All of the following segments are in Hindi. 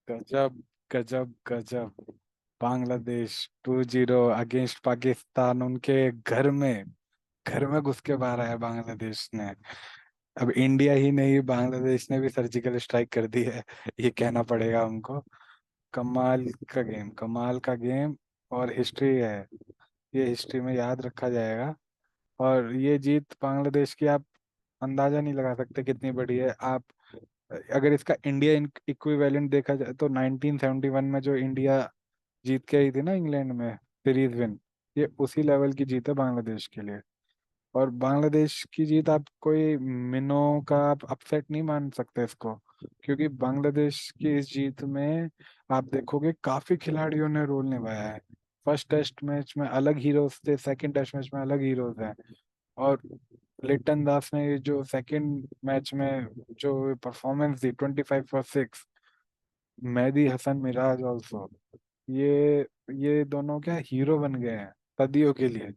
गजब गजब गजब। बांग्लादेश 2-0 अगेंस्ट पाकिस्तान, उनके घर में घुस के मारा है बांग्लादेश ने। अब इंडिया ही नहीं, बांग्लादेश ने भी सर्जिकल स्ट्राइक कर दी है, ये कहना पड़ेगा हमको। कमाल का गेम, कमाल का गेम। और हिस्ट्री है, ये हिस्ट्री में याद रखा जाएगा। और ये जीत बांग्लादेश की आप अंदाजा नहीं लगा सकते कितनी बड़ी है। आप अगर इसका इंडिया इक्विवेलेंट देखा जाए तो 1971 में जो इंडिया जीत के आई थी ना इंग्लैंड में सीरीज विन, ये उसी लेवल की जीत है बांग्लादेश के लिए। और बांग्लादेश की जीत आप कोई मिनों का आप अपसेट नहीं मान सकते इसको, क्योंकि बांग्लादेश की इस जीत में आप देखोगे काफी खिलाड़ियों ने रोल निभाया है। फर्स्ट टेस्ट मैच में अलग हीरोज थे, सेकंड टेस्ट मैच में अलग हीरोज हैं। और लिटन दास ने जो सेकंड मैच में जो परफॉर्मेंस दी, 25 फॉर 6। मेहदी हसन मिराज ऑल्सो, ये ये दोनों क्या हीरो बन गए हैं सदियों के लिए।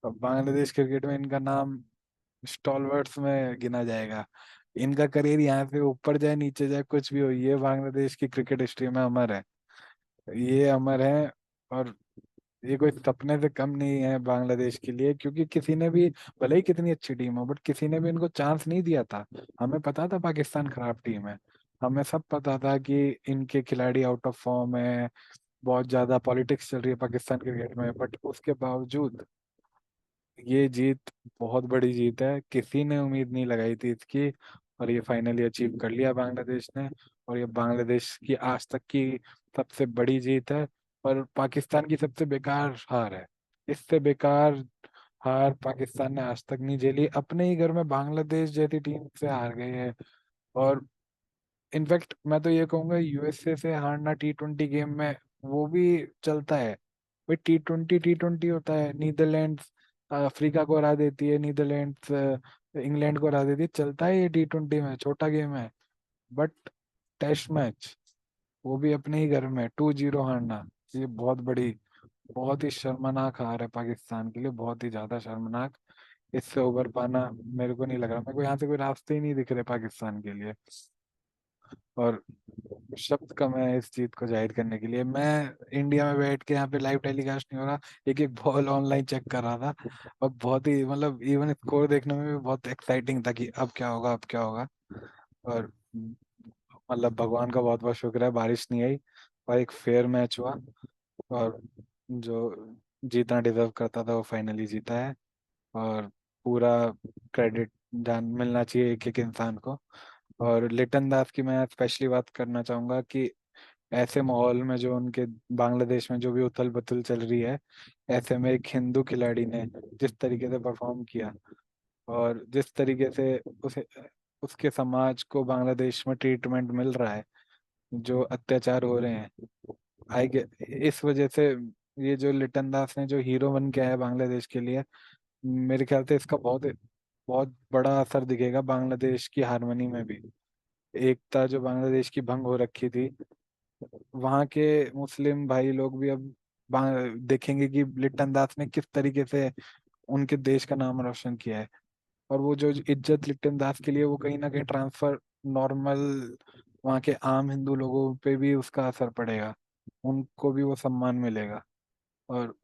अब बांग्लादेश क्रिकेट में इनका नाम स्टॉलवर्ड्स में गिना जाएगा। इनका करियर यहाँ से ऊपर जाए नीचे जाए कुछ भी हो, ये बांग्लादेश की क्रिकेट हिस्ट्री में अमर है। ये अमर है। और ये कोई सपने से कम नहीं है बांग्लादेश के लिए, क्योंकि किसी ने भी, भले ही कितनी अच्छी टीम हो, बट किसी ने भी इनको चांस नहीं दिया था। हमें पता था पाकिस्तान खराब टीम है, हमें सब पता था कि इनके खिलाड़ी आउट ऑफ फॉर्म है, बहुत ज्यादा पॉलिटिक्स चल रही है पाकिस्तान क्रिकेट में, बट उसके बावजूद ये जीत बहुत बड़ी जीत है। किसी ने उम्मीद नहीं लगाई थी इसकी, और ये फाइनली अचीव कर लिया बांग्लादेश ने। और ये बांग्लादेश की आज तक की सबसे बड़ी जीत है, और पाकिस्तान की सबसे बेकार हार है। इससे बेकार हार पाकिस्तान ने आज तक नहीं झेली, अपने ही घर में बांग्लादेश जैसी टीम से हार गई है। और इनफैक्ट मैं तो ये कहूंगा यूएसए से हारना T20 गेम में वो भी चलता है। भाई T20 T20 होता है, नीदरलैंड्स अफ्रीका को हरा देती है, नीदरलैंड्स इंग्लैंड को हरा देती है, चलता है ये T20 में, छोटा गेम है। बट टेस्ट मैच, वो भी अपने ही घर में 2-0 हारना, ये बहुत बड़ी, बहुत ही शर्मनाक हार है पाकिस्तान के लिए, बहुत ही ज्यादा शर्मनाक। इससे उबर पाना मेरे को नहीं लग रहा, मेरे को यहाँ से कोई रास्ते ही नहीं दिख रहे पाकिस्तान के लिए। और शब्द कम है इस जीत को जाहिर करने के लिए। मैं इंडिया में बैठ के यहाँ पे लाइव टेलीकास्ट नहीं हो रहा, एक एक बॉल ऑनलाइन चेक कर रहा था, और बहुत ही मतलब इवन स्कोर देखने में भी बहुत एक्साइटिंग था कि अब क्या होगा, अब क्या होगा। और मतलब भगवान का बहुत बहुत शुक्र है बारिश नहीं आई, और एक फेयर मैच हुआ। और जो जीतना डिजर्व करता था वो फाइनली जीता है। और पूरा क्रेडिट जान मिलना चाहिए एक एक इंसान को। और लिटन दास की मैं स्पेशली बात करना चाहूंगा कि ऐसे माहौल में जो उनके बांग्लादेश में जो भी उथल पुथल चल रही है, ऐसे में एक हिंदू खिलाड़ी ने जिस तरीके से परफॉर्म किया, और जिस तरीके से उसे उसके समाज को बांग्लादेश में ट्रीटमेंट मिल रहा है, जो अत्याचार हो रहे हैं, आई इस वजह से ये जो लिटन दास ने जो हीरो बन के आया है बांग्लादेश के लिए, मेरे ख्याल से इसका बहुत बहुत बड़ा असर दिखेगा बांग्लादेश की हारमोनी में भी। एकता जो बांग्लादेश की भंग हो रखी थी, वहाँ के मुस्लिम भाई लोग भी अब देखेंगे कि लिटन दास ने किस तरीके से उनके देश का नाम रोशन किया है। और वो जो इज्जत लिटन दास के लिए, वो कहीं ना कहीं ट्रांसफर नॉर्मल वहाँ के आम हिंदू लोगों पे भी उसका असर पड़ेगा, उनको भी वो सम्मान मिलेगा। और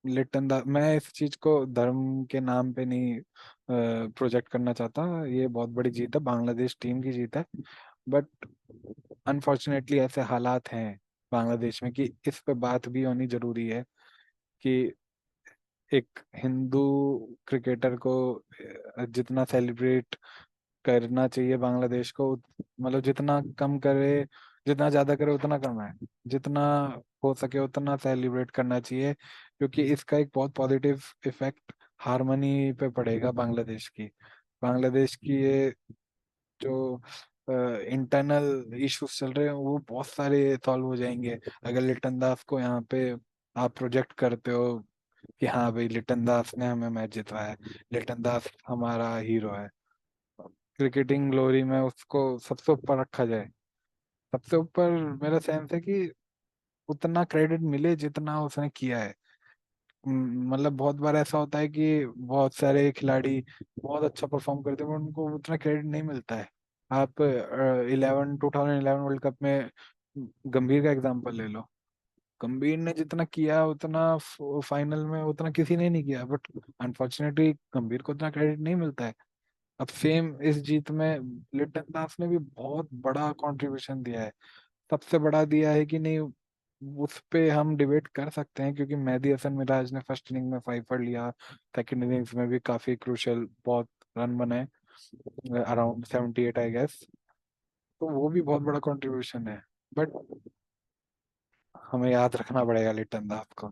लिटन दास, मैं इस चीज को धर्म के नाम पे नहीं प्रोजेक्ट करना चाहता, ये बहुत बड़ी जीत है, बांग्लादेश टीम की जीत है। बट अनफॉर्चुनेटली ऐसे हालात हैं बांग्लादेश में कि इस पे बात भी होनी जरूरी है कि एक हिंदू क्रिकेटर को जितना सेलिब्रेट करना चाहिए बांग्लादेश को, मतलब जितना कम करे, जितना ज्यादा करे उतना कम है। जितना हो सके उतना सेलिब्रेट करना चाहिए, क्योंकि इसका एक बहुत पॉजिटिव इफेक्ट हारमोनी पे पड़ेगा बांग्लादेश की। बांग्लादेश की ये जो इंटरनल इश्यूज चल रहे हैं वो बहुत सारे सॉल्व हो जाएंगे अगर लिटन दास को यहाँ पे आप प्रोजेक्ट करते हो कि हाँ भाई लिटन दास ने हमें मैच जितवाया है, लिटन दास हमारा हीरो है। क्रिकेटिंग ग्लोरी में उसको सबसे ऊपर रखा जाए, सबसे ऊपर। मेरा सेंस है कि उतना क्रेडिट मिले जितना उसने किया है। मतलब बहुत बार ऐसा होता है कि बहुत सारे खिलाड़ी बहुत अच्छा परफॉर्म करते हैं, पर उनको उतना क्रेडिट नहीं मिलता है। आप 2011 वर्ल्ड कप में गंभीर का एग्जांपल ले लो। गंभीर ने जितना किया उतना फाइनल में उतना किसी ने नहीं किया, बट अनफॉर्चुनेटली गंभीर को उतना क्रेडिट नहीं मिलता है। अब सेम इस जीत में लिटन दास ने भी बहुत बड़ा कंट्रीब्यूशन दिया है, सबसे बड़ा दिया है कि नहीं, उस पे हम डिबेट कर सकते हैं, क्योंकि मेहदी हसन मिराज ने फर्स्ट इनिंग में 5 लिया, सेकंड इनिंग्स में भी काफी क्रूशियल बहुत रन बनाए, अराउंड 78 आई गेस। तो वो भी बहुत बड़ा कंट्रीब्यूशन है, बट हमें याद रखना पड़ेगा लिटन दास को।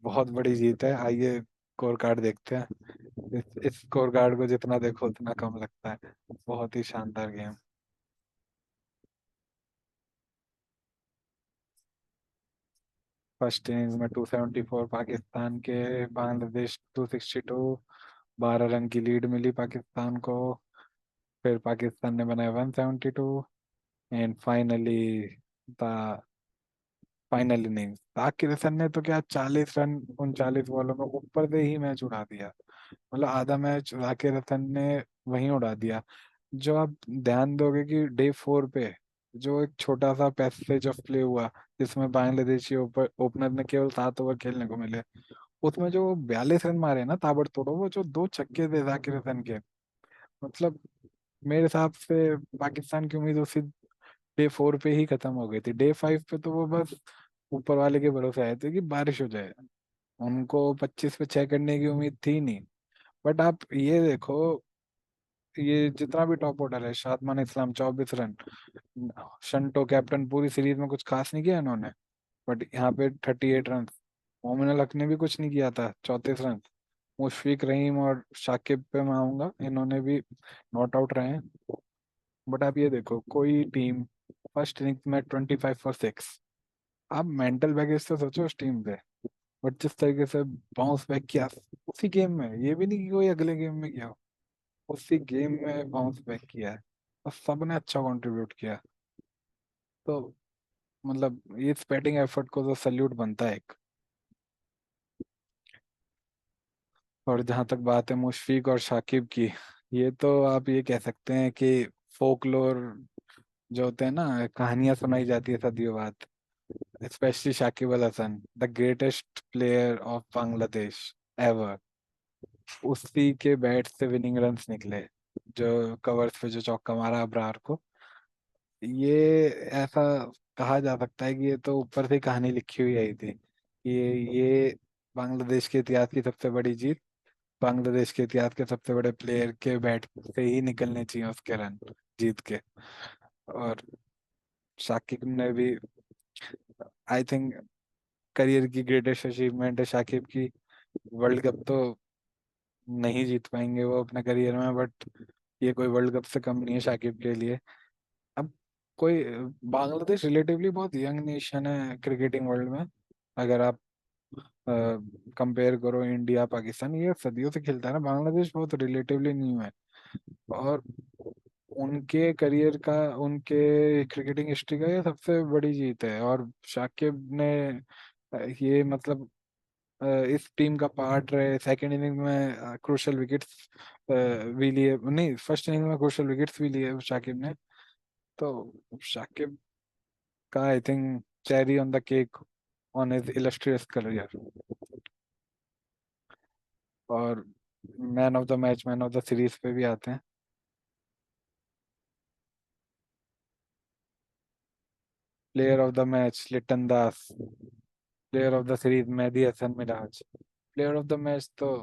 बहुत बड़ी जीत है। आइए स्कोर कार्ड देखते हैं। इस स्कोर कार्ड को जितना देखो उतना कम लगता है। बहुत ही शानदार गेम। फर्स्ट इनिंग्स में 274 पाकिस्तान के, बांग्लादेश 262, 12 रन की लीड मिली पाकिस्तान को। फिर पाकिस्तान ने बनाया 172, and finally the final innings Takir Hasan ने तो क्या 40 रन 39 बॉलों में ऊपर से ही मैच उड़ा दिया। मतलब आधा मैच जाकिर हसन ने वहीं उड़ा दिया। जो आप ध्यान दोगे कि डे 4 पे जो एक छोटा सा पैसेज ऑफ प्ले हुआ, जिसमें बांग्लादेशी ओपनर ने केवल 7 ओवर खेलने को मिले, उसमें जो 42 रन मारे ना ताबड़तोड़, वो जो 2 छक्के थे जाकिर हसन के, मतलब मेरे हिसाब से पाकिस्तान की उम्मीद उसी डे 4 पे ही खत्म हो गई थी। डे 5 पे तो वो बस ऊपर वाले के भरोसे आए थे कि बारिश हो जाए। उनको 25 पे 6 करने की उम्मीद थी नहीं। बट आप ये देखो, ये जितना भी टॉप ऑर्डर है, शादमान इस्लाम 24 रन, शंटो कैप्टन पूरी सीरीज में कुछ खास नहीं किया इन्होंने, बट यहाँ पे 38 रन। मोमिन अल हक ने भी कुछ नहीं किया था, 34 रन। मुशफिक रहीम और शाकिब पे मैं आऊंगा, इन्होंने भी नॉट आउट रहे हैं। बट आप ये देखो, कोई टीम फर्स्ट इनिंग में 25 फॉर 6, आप मेंटल बैगेज से सोचो उस टीम पे। बट जिस तरीके से बाउंस बैक किया उसी गेम में, ये भी नहीं कि कोई अगले गेम में किया हो, उसी गेम में बाउंस बैक किया है, और सबने अच्छा कंट्रीब्यूट किया। तो मतलब ये बैटिंग एफर्ट को तो सल्यूट बनता है एक। और जहां तक बात है मुशफिक और शाकिब की, ये तो आप ये कह सकते हैं कि फोकलोर जो होते हैं ना, कहानियां सुनाई जाती है सदियों बाद, specially Shakib Al Hasan, the greatest player of Bangladesh ever, उसी के बैट से विनिंग रन्स निकले, जो कवर्स पे जो चौका मारा अबरार को। ये ऐसा कहा जा सकता है कि ये तो ऊपर से ही कहानी लिखी हुई आई थी। ये बांग्लादेश के इतिहास की सबसे बड़ी जीत, बांग्लादेश के इतिहास के सबसे बड़े प्लेयर के बैट से ही निकलने चाहिए उसके रन जीत के। और शाकिब ने भी, आई थिंक, करियर की ग्रेटेस्ट अचीवमेंट है शाकिब की। वर्ल्ड कप तो नहीं जीत पाएंगे वो अपने करियर में, बट ये कोई वर्ल्ड कप से कम नहीं है शाकिब के लिए। अब कोई, बांग्लादेश रिलेटिवली बहुत यंग नेशन है क्रिकेटिंग वर्ल्ड में। अगर आप कंपेयर करो इंडिया पाकिस्तान, ये सदियों से खेलता है ना, बांग्लादेश बहुत रिलेटिवली न्यू है। और उनके करियर का, उनके क्रिकेटिंग हिस्ट्री का ये सबसे बड़ी जीत है। और शाकिब ने ये मतलब इस टीम का पार्ट रहे, सेकंड इनिंग में क्रूशल विकेट्स भी लिए, नहीं फर्स्ट इनिंग में क्रूशल विकेट्स भी लिए शाकिब ने। तो शाकिब का I think cherry on the cake on his illustrious career. और man of the match, man of the series पे भी आते हैं। Player of the match Litton Das, player of the series Mehidy Hasan Miraz. Player of the match तो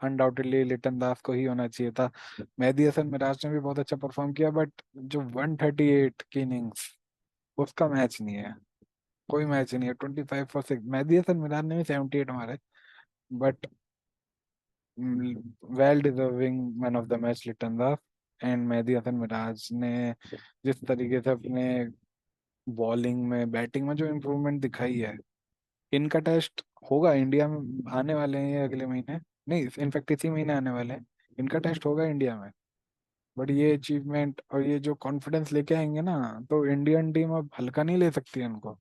अनडाउटेडली लिटन दास को ही होना चाहिए था। मेहदी हसन मिराज ने भी बहुत अच्छा परफॉर्म किया, बट जो 138 की इनिंग्स, उसका मैच नहीं है। कोई मैच नहीं है। 25 फॉर 6, मेहदी हसन मिराज ने भी 78 मारे, but well deserving man of the match Litton Das. And Mehidy Hasan Miraz ने जिस तरीके से अपने बॉलिंग में बैटिंग में जो इम्प्रूवमेंट दिखाई है, इनका टेस्ट होगा इंडिया में, आने वाले हैं ये अगले महीने, नहीं इनफैक्ट इसी महीने आने वाले हैं, इनका टेस्ट होगा इंडिया में। बट ये अचीवमेंट और ये जो कॉन्फिडेंस लेके आएंगे ना, तो इंडियन टीम अब हल्का नहीं ले सकती है इनको।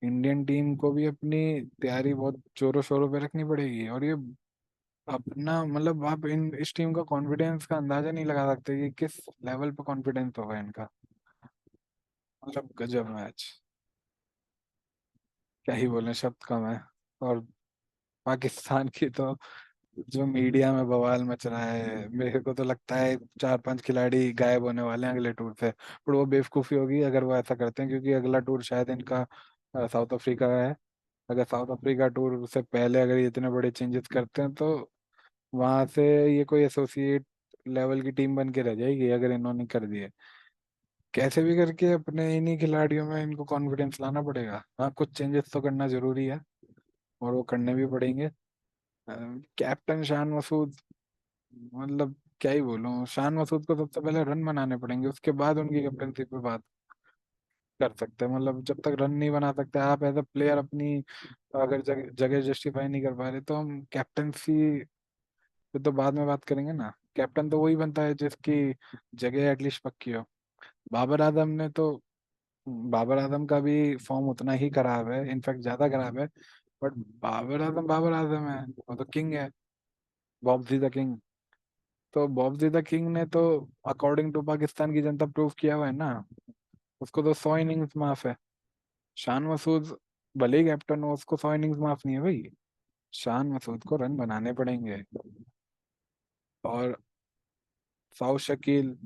इंडियन टीम को भी अपनी तैयारी बहुत जोरों शोरों पे रखनी पड़ेगी। और ये अपना मतलब आप इन इस टीम का कॉन्फिडेंस का अंदाजा नहीं लगा सकते कि किस लेवल पे कॉन्फिडेंस होगा इनका। मतलब गजब मैच, क्या ही बोले, शब्द कम है। और पाकिस्तान की तो जो मीडिया में बवाल मच रहा है, मेरे को तो लगता है 4-5 खिलाड़ी गायब होने वाले हैं अगले टूर से। पर वो बेवकूफ़ी होगी अगर वो ऐसा करते हैं, क्योंकि अगला टूर शायद इनका साउथ अफ्रीका का है। अगर साउथ अफ्रीका टूर से पहले अगर ये इतने बड़े चेंजेस करते हैं तो वहां से ये कोई एसोसिएट लेवल की टीम बन के रह जाएगी अगर इन्होंने कर दिए। कैसे भी करके अपने इन्हीं खिलाड़ियों में इनको कॉन्फिडेंस लाना पड़ेगा। हाँ, कुछ चेंजेस तो करना जरूरी है और वो करने भी पड़ेंगे। कैप्टन शान मसूद, मतलब क्या ही बोलूं, शान मसूद को सबसे पहले रन बनाने पड़ेंगे, उसके बाद उनकी कैप्टनसी पे बात कर सकते हैं। मतलब जब तक रन नहीं बना सकते आप एज अ प्लेयर अपनी, अगर जगह जस्टिफाई नहीं कर पा रहे, तो हम कैप्टनसी पे तो बाद में बात करेंगे ना। कैप्टन तो वही बनता है जिसकी जगह एटलीस्ट पक्की हो। बाबर आजम ने तो, बाबर आजम का भी फॉर्म उतना ही खराब है, इनफैक्ट ज्यादा खराब है। बट बाबर आजम है, वो तो किंग है, बॉब जी द किंग। तो बॉब जी द किंग ने तो अकॉर्डिंग टू पाकिस्तान की जनता प्रूव किया हुआ है ना, उसको तो 100 इनिंग्स माफ है। शान मसूद भले ही कैप्टन हो, उसको 100 इनिंग्स माफ नहीं है भाई। शान मसूद को रन बनाने पड़ेंगे। और साउथ शकील,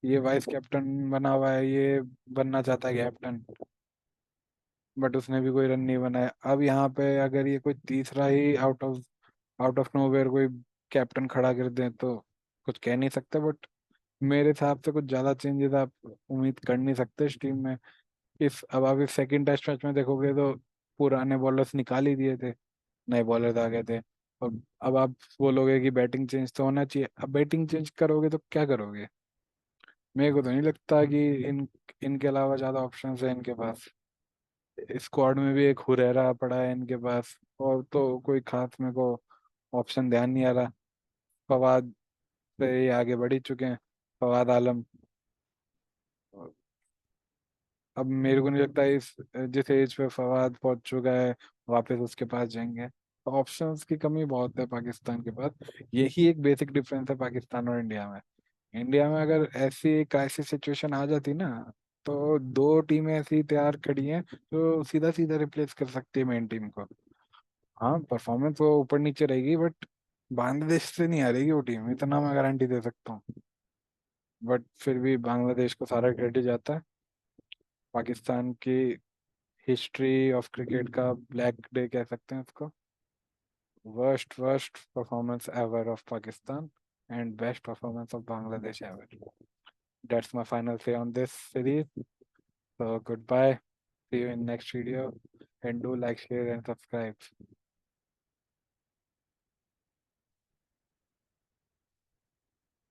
ये वाइस कैप्टन बना हुआ है, ये बनना चाहता है कैप्टन, बट उसने भी कोई रन नहीं बनाया। अब यहाँ पे अगर ये कोई तीसरा ही आउट ऑफ नोवेयर कोई कैप्टन खड़ा कर दें तो कुछ कह नहीं सकते। बट मेरे हिसाब से कुछ ज्यादा चेंजेस आप उम्मीद कर नहीं सकते इस टीम में। इस अब आप इस सेकंड टेस्ट मैच में देखोगे तो पुराने बॉलर्स निकाल ही दिए थे, नए बॉलर्स आ गए थे। और अब आप बोलोगे कि बैटिंग चेंज तो होना चाहिए, अब बैटिंग चेंज करोगे तो क्या करोगे? मेरे को तो नहीं लगता कि इनके अलावा ज्यादा ऑप्शंस है इनके पास। स्क्वाड में भी एक हुरैरा पड़ा है इनके पास, और तो कोई खास मेरे को ऑप्शन ध्यान नहीं आ रहा। फवाद से ये आगे बढ़ ही चुके हैं, फवाद आलम। अब मेरे को नहीं लगता इस जिस एज पे फवाद पहुंच चुका है वापस उसके पास जाएंगे। तो ऑप्शंस की कमी बहुत है पाकिस्तान के पास। यही एक बेसिक डिफरेंस है पाकिस्तान और इंडिया में। इंडिया में अगर ऐसी क्राइसिस सिचुएशन आ जाती ना, तो दो टीमें ऐसी तैयार खड़ी हैं जो सीधा सीधा रिप्लेस कर सकती है मेन टीम को। हाँ, परफॉर्मेंस वो ऊपर नीचे रहेगी, बट बांग्लादेश से नहीं हारेगी वो टीम, इतना मैं गारंटी दे सकता हूँ। बट फिर भी बांग्लादेश को सारा क्रेडिट जाता है। पाकिस्तान की हिस्ट्री ऑफ क्रिकेट का ब्लैक डे कह सकते हैं उसको। Worst performance ever of Pakistan and best performance of Bangladesh ever. That's my final say on this series. So goodbye. See you in next video. And do like, share, and subscribe.